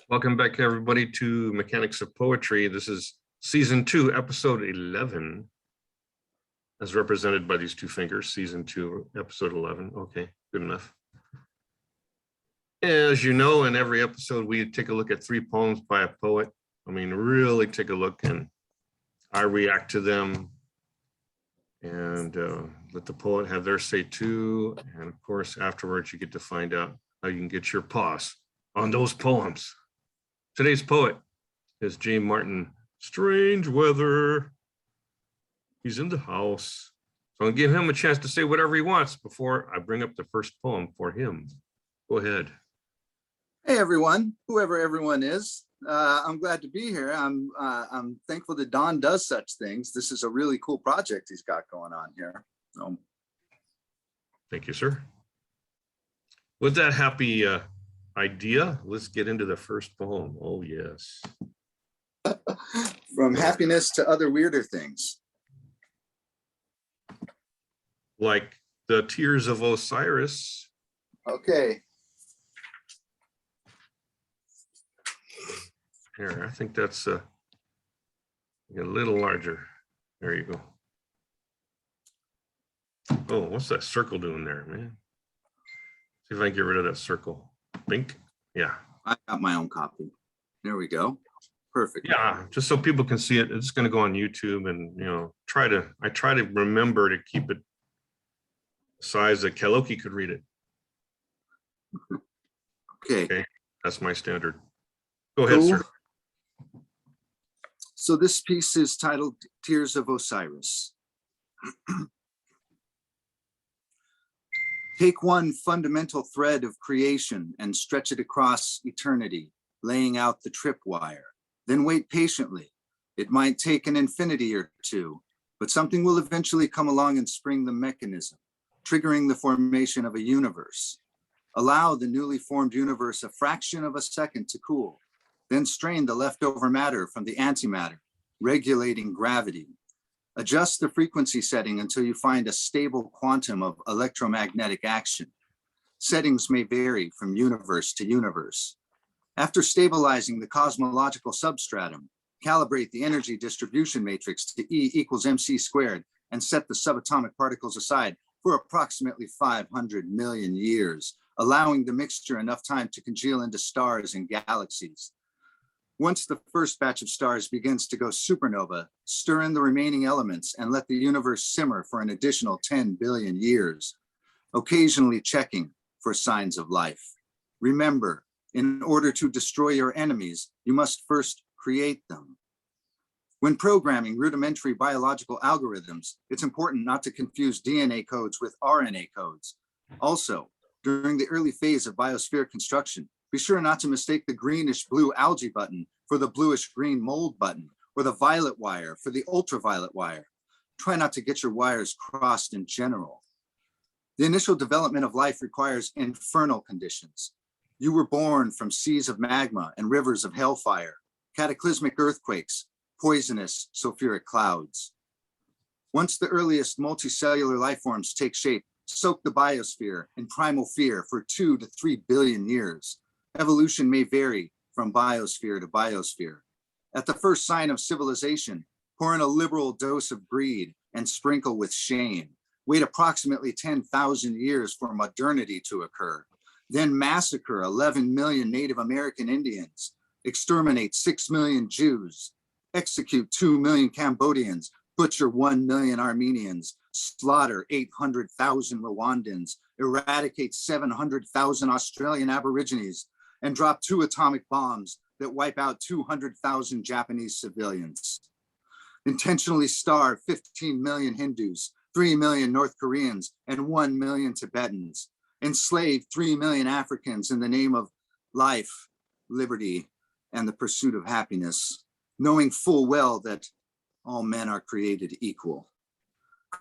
Welcome back, everybody, to Mechanics of Poetry. This is Season 2, Episode 11, as represented by these two fingers, Season 2, Episode 11. Okay, good enough. As you know, in every episode, we take a look at 3 poems by a poet. I mean, really take a look, and I react to them and let the poet have their say too. And of course, afterwards, you get to find out how you can get your paws on those poems. Today's poet is J Martin Strangeweather. He's in the house. So I'll give him a chance to say whatever he wants before I bring up the first poem for him. Go ahead. Hey everyone, whoever everyone is. I'm glad to be here. I'm thankful that Don does such things. This is a really cool project he's got going on here. Thank you, sir. With that happy idea, let's get into the first poem. Oh, yes. From happiness to other weirder things. Like the tears of Osiris. Okay. Here, I think that's a little larger. There you go. Oh, what's that circle doing there, man? See if I can get rid of that circle. Bink. Yeah. I got my own copy. There we go. Perfect. Yeah, just so people can see it. It's going to go on YouTube, and I try to remember to keep it size that Kaloki could read it. Okay. That's my standard. Go ahead, cool. Sir. So this piece is titled Tears of Osiris. Take one fundamental thread of creation and stretch it across eternity, laying out the tripwire. Then wait patiently. It might take an infinity or two, but something will eventually come along and spring the mechanism, triggering the formation of a universe. Allow the newly formed universe a fraction of a second to cool. Then strain the leftover matter from the antimatter, regulating gravity. Adjust the frequency setting until you find a stable quantum of electromagnetic action. Settings may vary from universe to universe. After stabilizing the cosmological substratum, calibrate the energy distribution matrix to E equals mc squared and set the subatomic particles aside for approximately 500 million years, allowing the mixture enough time to congeal into stars and galaxies. Once the first batch of stars begins to go supernova, stir in the remaining elements and let the universe simmer for an additional 10 billion years, occasionally checking for signs of life. Remember, in order to destroy your enemies, you must first create them. When programming rudimentary biological algorithms, it's important not to confuse DNA codes with RNA codes. Also, during the early phase of biosphere construction, be sure not to mistake the greenish-blue algae button for the bluish-green mold button, or the violet wire for the ultraviolet wire. Try not to get your wires crossed in general. The initial development of life requires infernal conditions. You were born from seas of magma and rivers of hellfire, cataclysmic earthquakes, poisonous sulfuric clouds. Once the earliest multicellular life forms take shape, soak the biosphere in primal fear for 2 to 3 billion years. Evolution may vary from biosphere to biosphere. At the first sign of civilization, pour in a liberal dose of greed and sprinkle with shame. Wait approximately 10,000 years for modernity to occur. Then massacre 11 million Native American Indians, exterminate 6 million Jews, execute 2 million Cambodians, butcher 1 million Armenians, slaughter 800,000 Rwandans, eradicate 700,000 Australian Aborigines, and drop 2 atomic bombs that wipe out 200,000 Japanese civilians. Intentionally starve 15 million Hindus, 3 million North Koreans, and 1 million Tibetans. Enslave 3 million Africans in the name of life, liberty, and the pursuit of happiness, knowing full well that all men are created equal.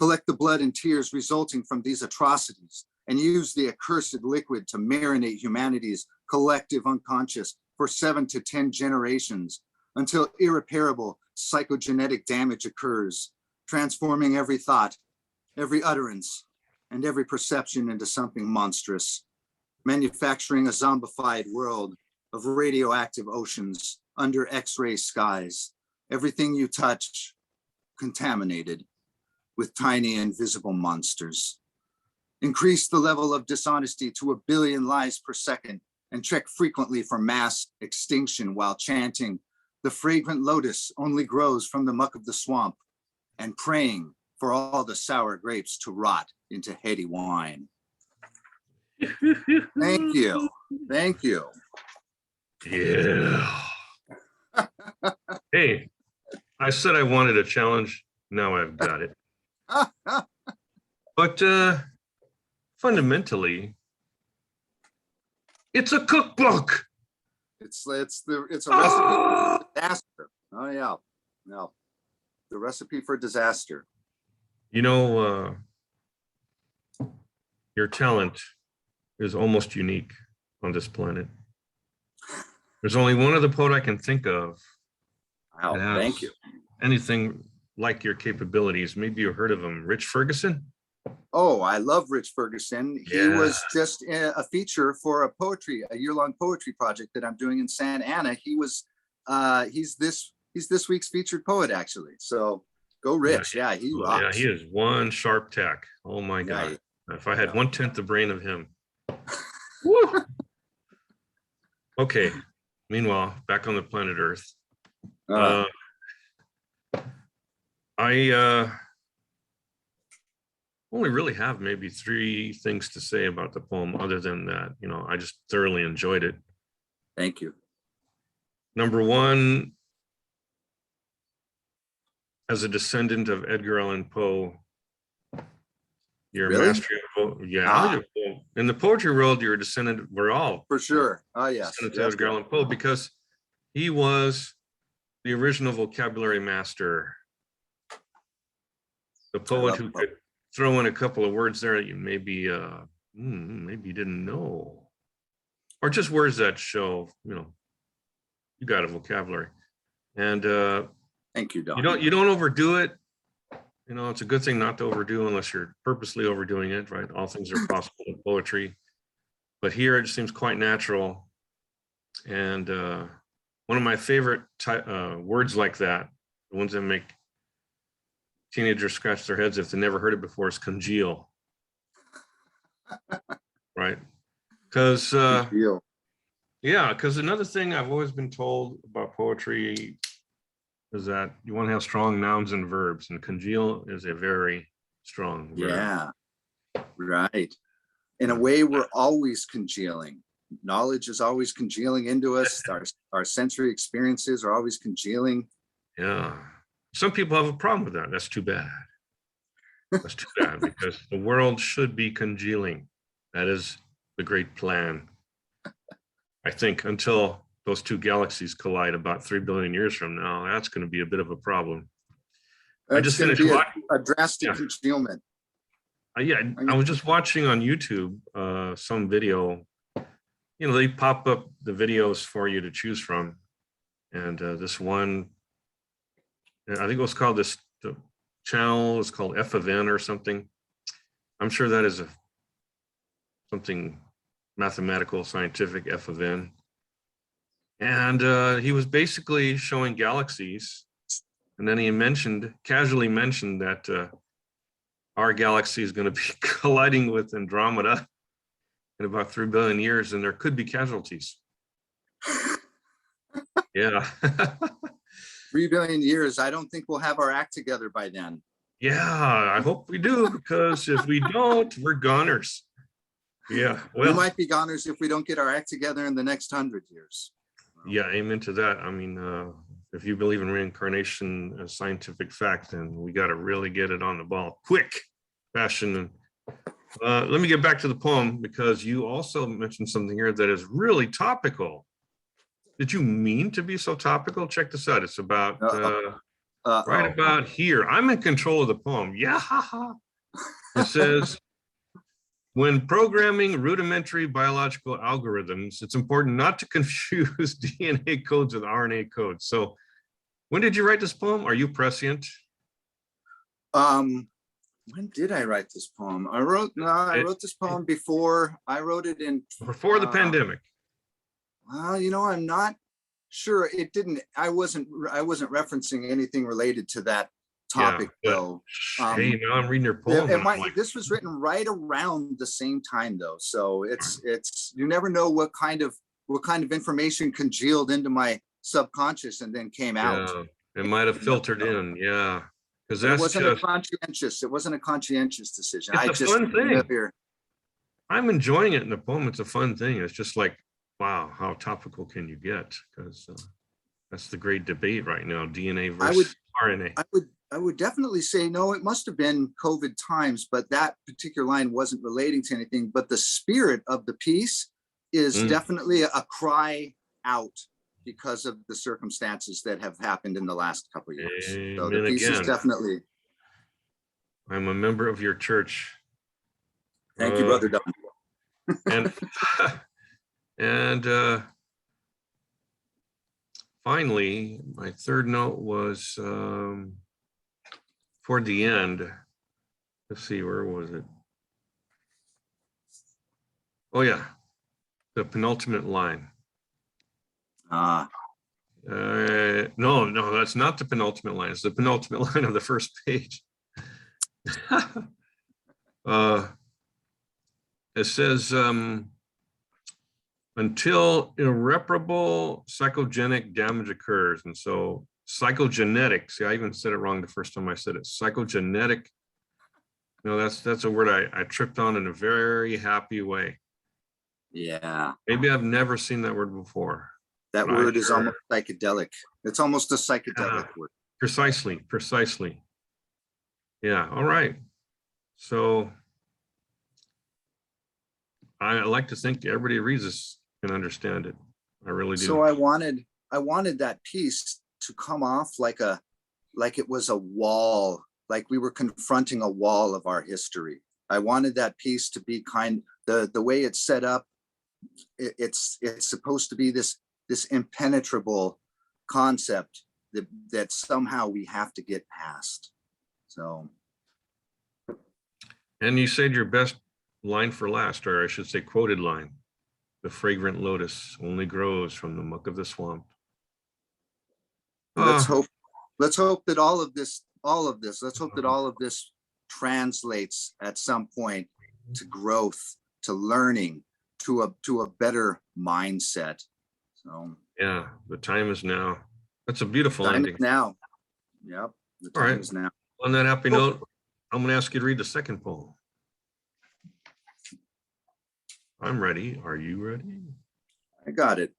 Collect the blood and tears resulting from these atrocities and use the accursed liquid to marinate humanity's collective unconscious for 7 to 10 generations until irreparable psychogenetic damage occurs, transforming every thought, every utterance, and every perception into something monstrous, manufacturing a zombified world of radioactive oceans under X-ray skies. Everything you touch, contaminated with tiny invisible monsters. Increase the level of dishonesty to 1 billion lies per second and check frequently for mass extinction while chanting, the fragrant lotus only grows from the muck of the swamp, and praying for all the sour grapes to rot into heady wine. Thank you. Thank you. Yeah. Hey, I said I wanted a challenge. Now I've got it. But fundamentally, it's a cookbook. It's a recipe for disaster. Oh yeah. No. The recipe for disaster. You know, your talent is almost unique on this planet. There's only one other poet I can think of. Wow, thank you. Anything like your capabilities. Maybe you heard of him, Rich Ferguson? Oh, I love Rich Ferguson. Yeah. He was just a feature for a year-long poetry project that I'm doing in Santa Ana. He's this week's featured poet, actually. So go Rich. Yeah, he rocks. Yeah, he is one sharp tack. Oh my God. If I had 1/10 the brain of him. Woo! Okay. Meanwhile, back on the planet Earth. I only really have maybe 3 things to say about the poem other than that, you know, I just thoroughly enjoyed it. Thank you. Number 1, as a descendant of Edgar Allan Poe, you're a master of, yeah. In the poetry world, you're a descendant, we're all. For sure. Oh, yes. Descendant of Edgar Allan Poe, because he was the original vocabulary master. The poet who could throw in a couple of words there that you maybe you didn't know, or just words that show, you know, you got a vocabulary. And thank you, Don. You don't overdo it. You know, it's a good thing not to overdo unless you're purposely overdoing it, right? All things are possible in poetry, but here it seems quite natural. And one of my favorite words like that, the ones that make teenagers scratch their heads if they never heard it before, is congeal. Right? Because another thing I've always been told about poetry is that you want to have strong nouns and verbs, and congeal is a very strong verb. Yeah, right. In a way, we're always congealing. Knowledge is always congealing into us. Our sensory experiences are always congealing. Yeah. Some people have a problem with that. That's too bad. That's too bad, because the world should be congealing. That is the great plan. I think until those 2 galaxies collide about 3 billion years from now, that's going to be a bit of a problem. I just finished watching a drastic congealment. I was just watching on YouTube some video. You know, they pop up the videos for you to choose from, and this one, I think it was called the channel is called F of N or something. I'm sure that is something mathematical, scientific, F of N. And he was basically showing galaxies, and then he casually mentioned that our galaxy is going to be colliding with Andromeda in about 3 billion years, and there could be casualties. Yeah. 3 billion years. I don't think we'll have our act together by then. Yeah, I hope we do, because if we don't, we're goners. Yeah, well, we might be goners if we don't get our act together in the next 100 years. Yeah, amen to that. I mean, if you believe in reincarnation as scientific fact, then we got to really get it on the ball, quick fashion. And let me get back to the poem, because you also mentioned something here that is really topical. Did you mean to be so topical? Check this out. It's about right about here. I'm in control of the poem. Yeah. It says, when programming rudimentary biological algorithms, it's important not to confuse DNA codes with RNA codes. So when did you write this poem? Are you prescient? When did I write this poem? I wrote this poem before. I wrote it in before the pandemic. Well, I'm not sure. It didn't. I wasn't referencing anything related to that topic, but, though. Hey, now I'm reading your poem. This was written right around the same time, though. So it's you never know what kind of information congealed into my subconscious and then came out. It might have filtered in, yeah. Because It wasn't a conscientious decision. It's a fun thing. I'm enjoying it in the poem. It's a fun thing. It's just like, wow, how topical can you get? Because that's the great debate right now, DNA versus RNA. I would definitely say, no, it must have been COVID times, but that particular line wasn't relating to anything. But the spirit of the piece is definitely a cry out because of the circumstances that have happened in the last couple of years. So the piece is definitely. I'm a member of your church. Thank you, Brother Don. And finally, my third note was toward the end. Let's see, where was it? Oh yeah, the penultimate line. No, that's not the penultimate line. It's the penultimate line of the first page. It says, until irreparable psychogenic damage occurs. And so psychogenetic, see, I even said it wrong the first time I said it. Psychogenetic, that's a word I tripped on in a very happy way. Yeah. Maybe I've never seen that word before. That word is almost psychedelic. It's almost a psychedelic word. Precisely. Yeah, all right. So I like to think everybody who reads this can understand it. I really do. So I wanted that piece to come off like it was a wall, like we were confronting a wall of our history. I wanted that piece to be the way it's set up. It's supposed to be this impenetrable concept that somehow we have to get past. So. And you said your best line for last, or I should say quoted line. The fragrant lotus only grows from the muck of the swamp. Let's hope that all of this translates at some point to growth, to learning, to a better mindset. So yeah, the time is now. That's a beautiful ending. Now. Yep. The time is now. On that happy note, I'm going to ask you to read the second poem. I'm ready. Are you ready? I got it.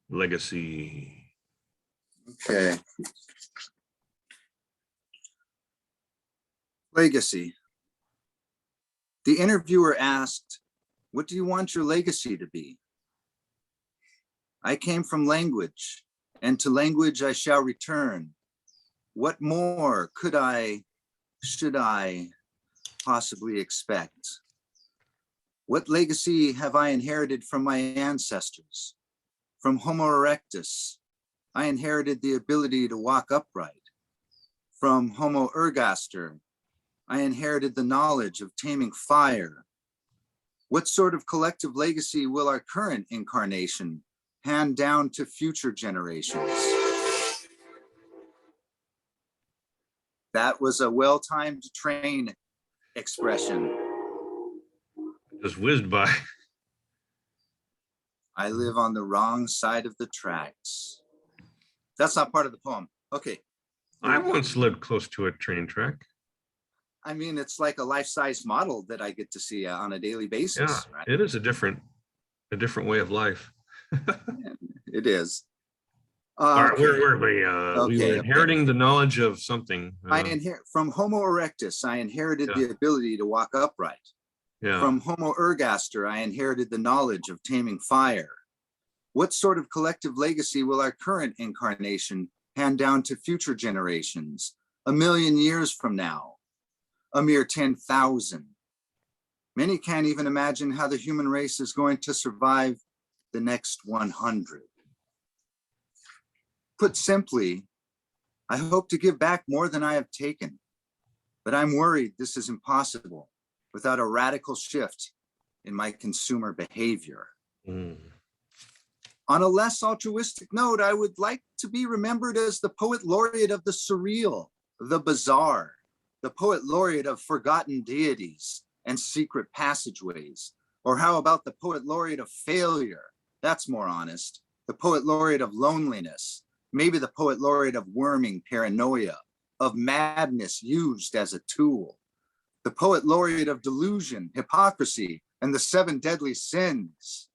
Legacy. Okay. Legacy. The interviewer asked, "What do you want your legacy to be?" "I came from language, and to language I shall return. What more should I possibly expect? What legacy have I inherited from my ancestors? From Homo erectus, I inherited the ability to walk upright. From Homo ergaster, I inherited the knowledge of taming fire. What sort of collective legacy will our current incarnation hand down to future generations?" That was a well-timed train expression. Just whizzed by. I live on the wrong side of the tracks. That's not part of the poem. Okay. I once lived close to a train track. I mean, it's like a life-size model that I get to see on a daily basis. Yeah, right? It is a different way of life. It is. All right, where were we? We were inheriting the knowledge of something. From Homo erectus, I inherited the ability to walk upright. Yeah. From Homo ergaster, I inherited the knowledge of taming fire. What sort of collective legacy will our current incarnation hand down to future generations? 1,000,000 years from now, a mere 10,000. Many can't even imagine how the human race is going to survive the next 100. Put simply, I hope to give back more than I have taken, but I'm worried this is impossible without a radical shift in my consumer behavior. Mm. On a less altruistic note, I would like to be remembered as the poet laureate of the surreal, the bizarre, the poet laureate of forgotten deities and secret passageways. Or how about the poet laureate of failure? That's more honest. The poet laureate of loneliness, maybe the poet laureate of worming paranoia, of madness used as a tool. The poet laureate of delusion, hypocrisy, and the 7 deadly sins.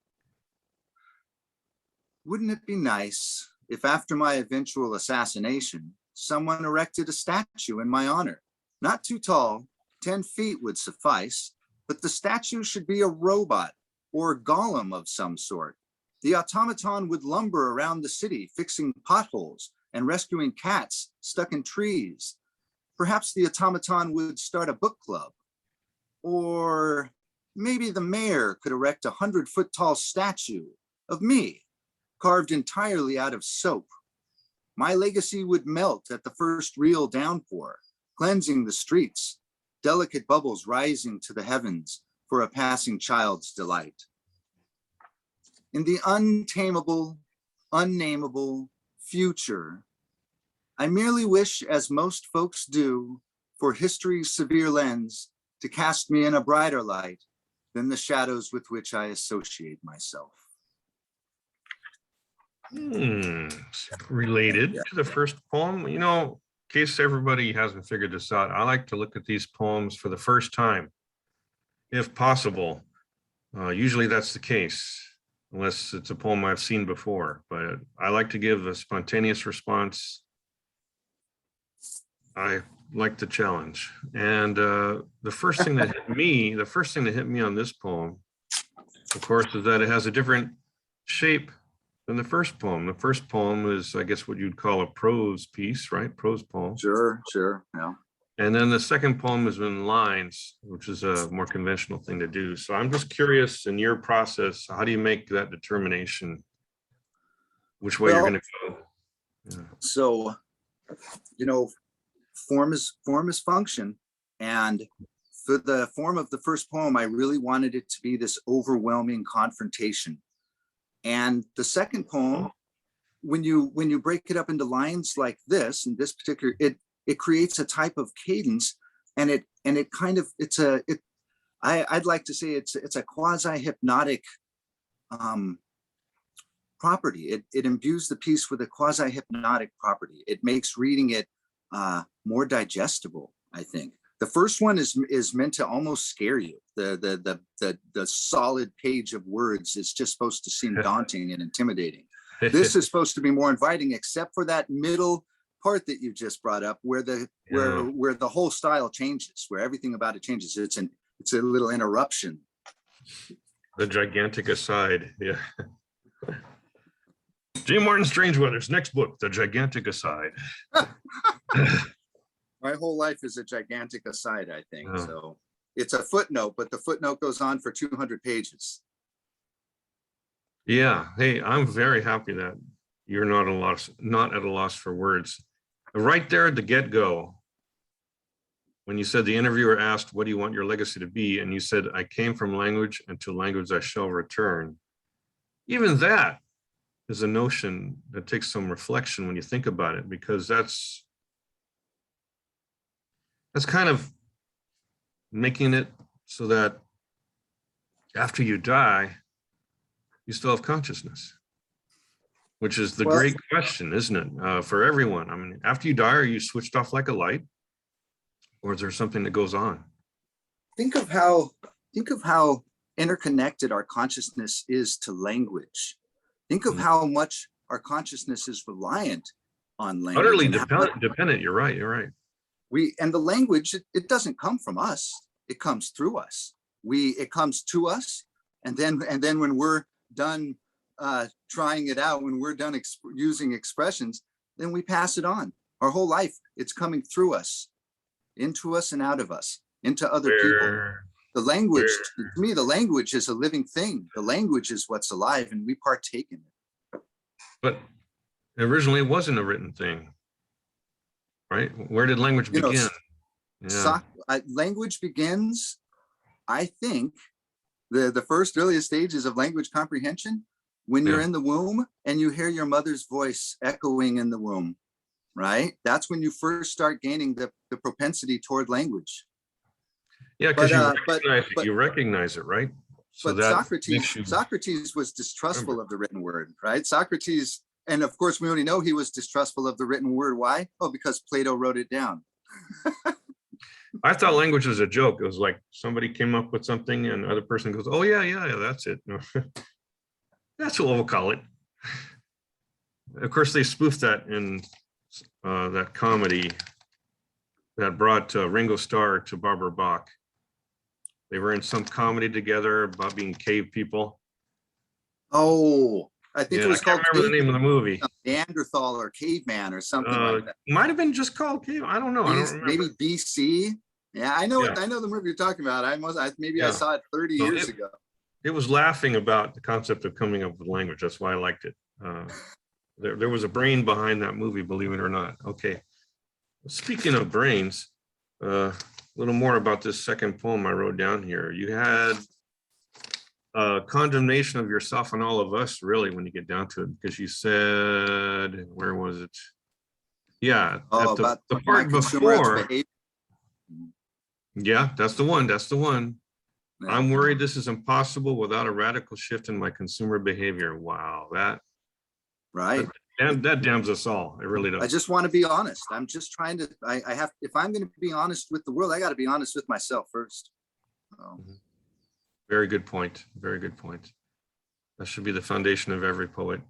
Wouldn't it be nice if after my eventual assassination, someone erected a statue in my honor? Not too tall, 10 feet would suffice, but the statue should be a robot or golem of some sort. The automaton would lumber around the city, fixing potholes and rescuing cats stuck in trees. Perhaps the automaton would start a book club. Or maybe the mayor could erect a 100-foot-tall statue of me, carved entirely out of soap. My legacy would melt at the first real downpour, cleansing the streets, delicate bubbles rising to the heavens for a passing child's delight. In the untamable, unnameable future, I merely wish, as most folks do, for history's severe lens to cast me in a brighter light than the shadows with which I associate myself. Related to the first poem, you know, in case everybody hasn't figured this out, I like to look at these poems for the first time, if possible. Usually that's the case, unless it's a poem I've seen before, but I like to give a spontaneous response. I like the challenge. And the first thing that hit me on this poem, of course, is that it has a different shape than the first poem. The first poem is, I guess, what you'd call a prose piece, right? Prose poem. Sure, yeah. And then the second poem is in lines, which is a more conventional thing to do. So I'm just curious, in your process, how do you make that determination? Which way you're going to go? Yeah. So, you know, form is function. And for the form of the first poem, I really wanted it to be this overwhelming confrontation. And the second poem, when you break it up into lines like this, in this particular, it creates a type of cadence, and it kind of, I'd like to say it's a quasi-hypnotic property. It imbues the piece with a quasi-hypnotic property. It makes reading it more digestible, I think. The first one is meant to almost scare you. The solid page of words is just supposed to seem daunting and intimidating. This is supposed to be more inviting, except for that middle part that you just brought up, where the whole style changes, where everything about it changes. It's a little interruption. The gigantic aside, yeah. J Martin Strangeweather's next book, The Gigantic Aside. My whole life is a gigantic aside, I think. Oh. So it's a footnote, but the footnote goes on for 200 pages. Yeah. Hey, I'm very happy that you're not at a loss for words. Right there at the get-go, when you said the interviewer asked, what do you want your legacy to be? And you said, I came from language, and to language I shall return. Even that is a notion that takes some reflection when you think about it, because that's kind of making it so that after you die, you still have consciousness, which is the great question, isn't it? For everyone. I mean, after you die, are you switched off like a light, or is there something that goes on? Think of how interconnected our consciousness is to language. Think of how much our consciousness is reliant on language. Utterly dependent. You're right. And the language, it doesn't come from us. It comes through us. It comes to us. And then when we're done trying it out, when we're done using expressions, then we pass it on. Our whole life, it's coming through us, into us and out of us, into other people. The language, to me, the language is a living thing. The language is what's alive, and we partake in it. But originally it wasn't a written thing. right? Where did language You know, begin? Yeah, language begins, I think, the first earliest stages of language comprehension when you're yeah, in the womb and you hear your mother's voice echoing in the womb, right? That's when you first start gaining the propensity toward language. yeah, because But you recognize it, right? So that makes you Socrates was distrustful remember. of the written word, right? Socrates, and of course we only know he was distrustful of the written word. Why? Oh, because Plato wrote it down. I thought language was a joke. It was like somebody came up with something and the other person goes, oh yeah, that's it. That's what we'll call it. Of course, they spoofed that in that comedy that brought Ringo Starr to Barbara Bach. They were in some comedy together about being cave people. Oh, I think Yeah, it was I can't called remember the name of the movie. Neanderthal or caveman or something like that. Might have been just called cave. I don't know. I don't remember. Maybe BC. Yeah, I know. Yeah. I know the movie you're talking about. Maybe I Yeah. saw it 30 So years ago. It was laughing about the concept of coming up with language. That's why I liked it. There was a brain behind that movie, believe it or not. Okay. Speaking of brains, a little more about this second poem I wrote down here. You had condemnation of yourself and all of us, really, when you get down to it, because you said, where was it? Yeah, Oh, at about the my part consumerist before. behavior. Yeah, that's the one. That's the one. Yeah. I'm worried this is impossible without a radical shift in my consumer behavior. Wow, Right. that damns us all. It really does. I just want to be honest. I'm just trying to, I have, if I'm going to be honest with the world, I got to be honest with myself first. So. Very good point. Very good point. That should be the foundation of every poet.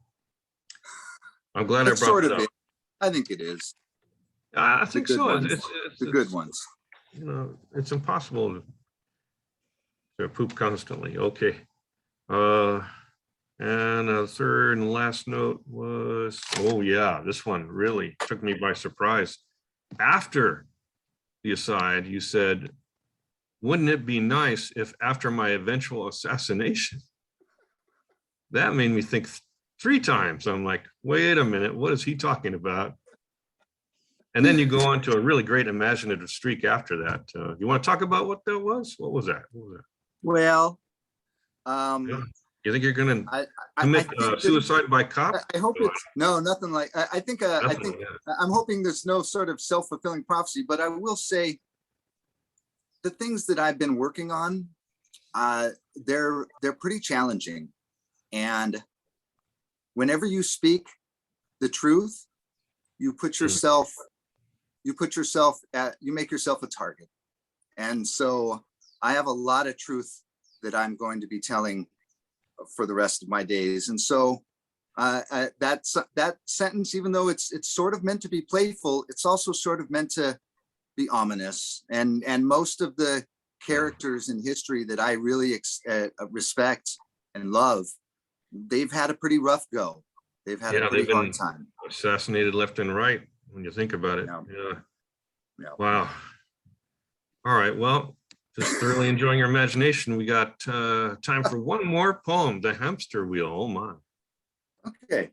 I'm glad I brought that up. I think it is. I think so. It's the good ones. You know, it's impossible to poop constantly. Okay. And a third and last note was, oh yeah, this one really took me by surprise. After the aside, you said, wouldn't it be nice if after my eventual assassination? That made me think 3 times. I'm like, wait a minute, what is he talking about? And then you go on to a really great imaginative streak after that. You want to talk about what that was? What was that? Well, you think you're going to commit suicide by cop? I hope it's nothing like. I think I'm hoping there's no sort of self-fulfilling prophecy. But I will say, the things that I've been working on, they're pretty challenging, and whenever you speak the truth, you make yourself a target. And so I have a lot of truth that I'm going to be telling for the rest of my days. And so that sentence, even though it's sort of meant to be playful, it's also sort of meant to be ominous. And most of the characters in history that I really respect and love, they've had a pretty rough go. They've had a pretty hard time. Assassinated left and right when you think about it. Yeah. Wow. All right. Well, just thoroughly enjoying your imagination. We got time for one more poem, The Hamster Wheel. Oh my. Okay.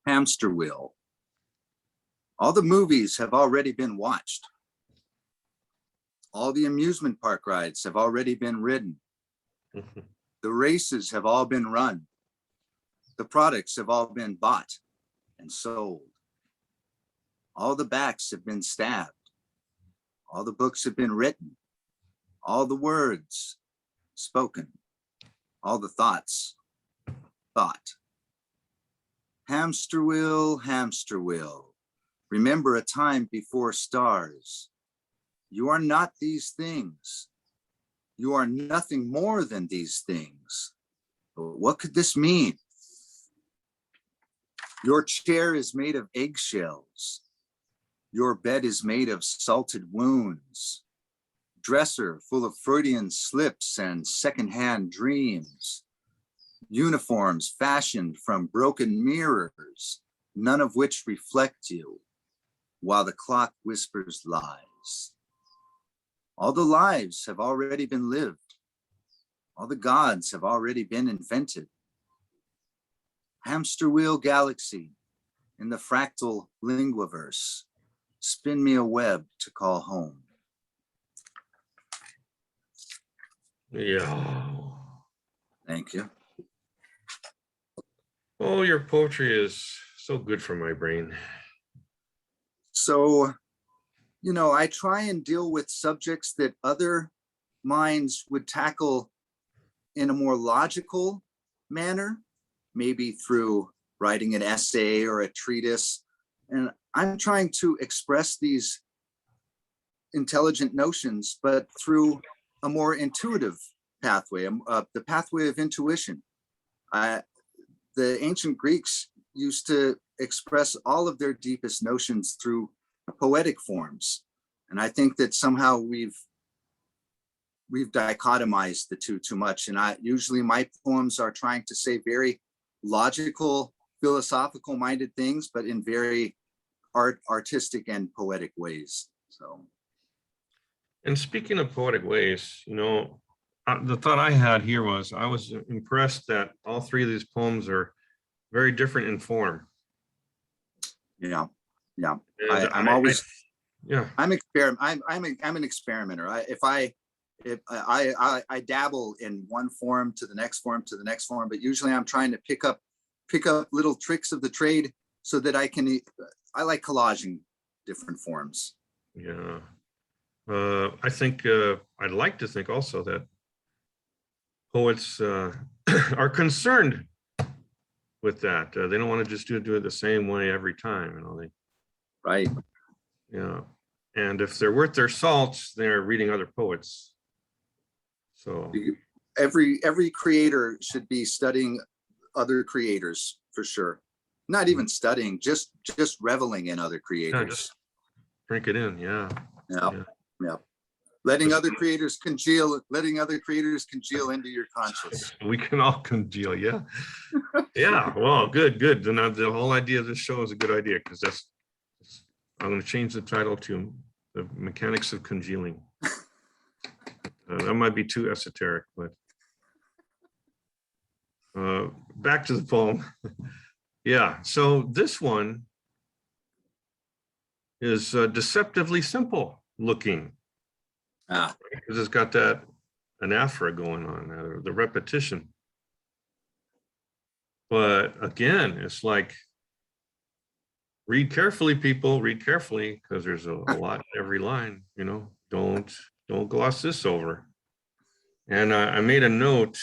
Hamster Wheel. All the movies have already been watched. All the amusement park rides have already been ridden. The races have all been run. The products have all been bought and sold. All the backs have been stabbed. All the books have been written. All the words spoken. All the thoughts thought. Hamster wheel, hamster wheel. Remember a time before stars. You are not these things. You are nothing more than these things. But what could this mean? Your chair is made of eggshells. Your bed is made of salted wounds. Dresser full of Freudian slips and secondhand dreams. Uniforms fashioned from broken mirrors, none of which reflect you, while the clock whispers lies. All the lives have already been lived. All the gods have already been invented. Hamster Wheel galaxy in the fractal linguaverse. Spin me a web to call home. Yeah. Thank you. Oh, your poetry is so good for my brain. So, you know, I try and deal with subjects that other minds would tackle in a more logical manner, maybe through writing an essay or a treatise. And I'm trying to express these intelligent notions, but through a more intuitive pathway, the pathway of intuition. The ancient Greeks used to express all of their deepest notions through poetic forms. And I think that somehow we've dichotomized the two too much. And usually my poems are trying to say very logical, philosophical minded things, but in very artistic and poetic ways. So. And speaking of poetic ways, you know, the thought I had here was I was impressed that all three of these poems are very different in form. Yeah, yeah. I'm always, yeah. I'm an experimenter. I dabble in one form to the next form to the next form, but usually I'm trying to pick up little tricks of the trade so that I like collaging different forms. Yeah. I think I'd like to think also that poets are concerned with that. They don't want to just do it the same way every time, you know. Right. Yeah. And if they're worth their salt, they're reading other poets. So every creator should be studying other creators for sure. Not even studying, just reveling in other creators. Yeah, just drink it in. Yeah. Yeah. Letting other creators congeal into your conscience. We can all congeal. Yeah. Yeah. Well, good. Then the whole idea of this show is a good idea, because I'm going to change the title to The Mechanics of Congealing. That might be too esoteric, but back to the poem. Yeah. So this one is deceptively simple looking. Because it's got that anaphora going on, the repetition. But again, it's like, read carefully, people, read carefully, because there's a lot in every line, you know. Don't gloss this over. And I made a note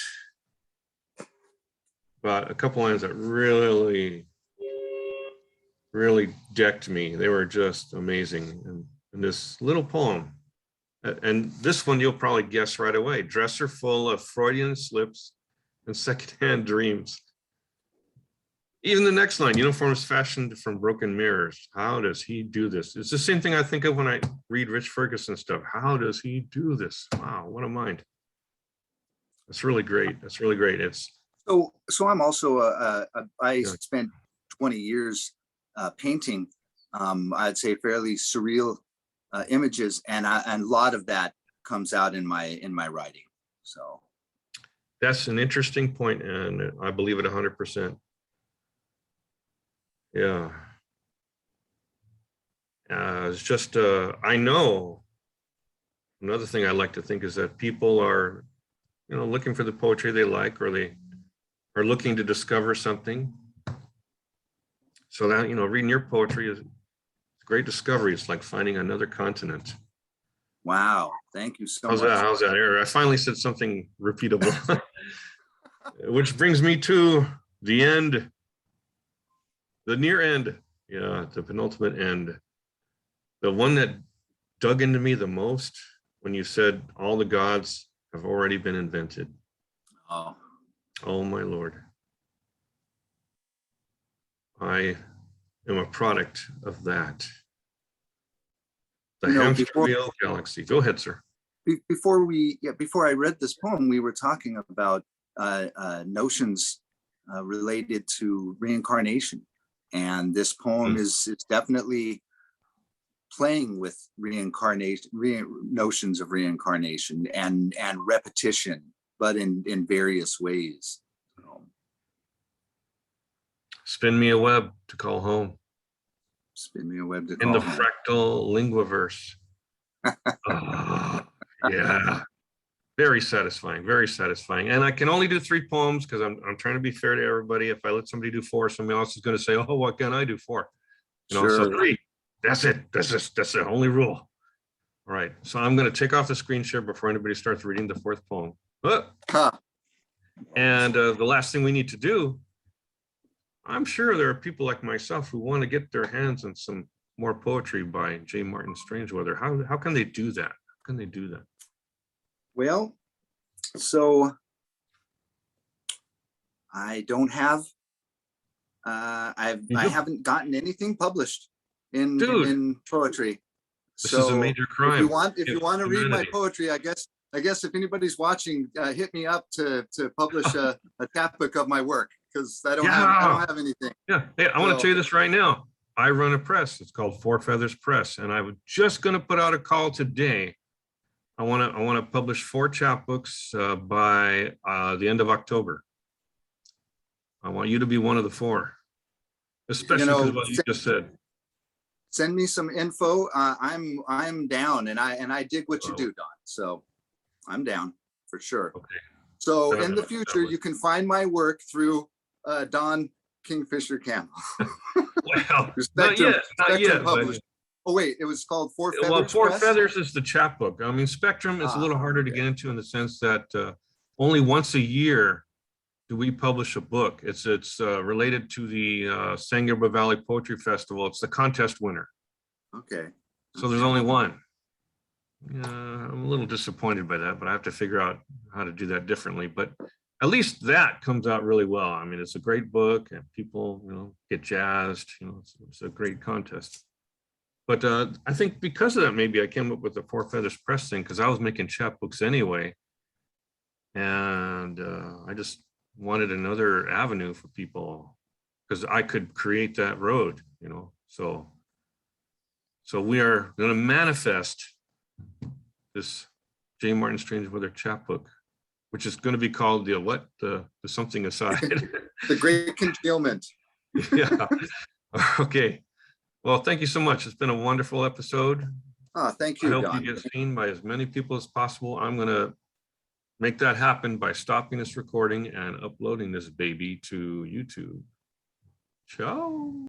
about a couple lines that really decked me. They were just amazing. And in this little poem, and this one you'll probably guess right away: dresser full of Freudian slips and secondhand dreams. Even the next line: uniforms fashioned from broken mirrors. How does he do this? It's the same thing I think of when I read Rich Ferguson stuff. How does he do this? Wow, what a mind. That's really great. That's really great. It's so I'm also I spent 20 years painting, I'd say fairly surreal images, and a lot of that comes out in my writing. So that's an interesting point, and I believe it 100%. Yeah. It's just I know another thing I like to think is that people are, you know, looking for the poetry they like, or they are looking to discover something. So that, you know, reading your poetry is a great discovery. It's like finding another continent. Wow, thank you so much. How's that? I finally said something repeatable. Which brings me to the end, the near end. Yeah, the penultimate end. The one that dug into me the most, when you said all the gods have already been invented. Oh my Lord. I am a product of that. The Hamster Wheel galaxy. Go ahead, sir. Before I read this poem, we were talking about notions related to reincarnation, and this poem is definitely playing with reincarnation, notions of reincarnation and repetition, but in various ways. Spin me a web to call home. Spin me a web to In call the home. fractal linguaverse. Oh, yeah. Very satisfying, very satisfying. And I can only do 3 poems because I'm trying to be fair to everybody. If I let somebody do 4, somebody else is going to say, oh, what can I do 4? You know, so 3. That's it. That's the only rule. All right. So I'm going to take off the screen share before anybody starts reading the 4th poem. And the last thing we need to do, I'm sure there are people like myself who want to get their hands on some more poetry by J Martin Strangeweather. How can they do that? How can they do that? Well, so I don't have, I haven't gotten anything published in poetry. This is a major crime. If you want to read my poetry, I guess if anybody's watching, hit me up to publish a chapbook of my work, because I don't have anything. Yeah. Hey, I want to tell you this right now. I run a press. It's called Four Feathers Press, and I was just going to put out a call today. I want to publish 4 chapbooks by the end of October. I want you to be one of the 4, especially because what you just said. Send me some info. I'm down, and I dig what you do, Don. So I'm down for sure. Okay. So in the future, you can find my work through Don Kingfisher Campbell. Well, not yet. But... Oh wait, it was called Four Feathers. Well, Four Feathers is the chapbook. I mean, Spectrum is a little harder to get into in the sense that only once a year do we publish a book. It's related to the San Gabriel Valley Poetry Festival. It's the contest winner. Okay. So there's only one. I'm a little disappointed by that, but I have to figure out how to do that differently. But at least that comes out really well. I mean, it's a great book, and people, get jazzed. It's a great contest. But I think because of that, maybe I came up with the Four Feathers Press thing, because I was making chapbooks anyway. And I just wanted another avenue for people, because I could create that road, So we are going to manifest this J Martin Strangeweather chapbook, which is going to be called the something aside. The Great Concealment. Yeah. Okay. Well, thank you so much. It's been a wonderful episode. Thank you, I hope Don. you get seen by as many people as possible. I'm going to make that happen by stopping this recording and uploading this baby to YouTube. Ciao.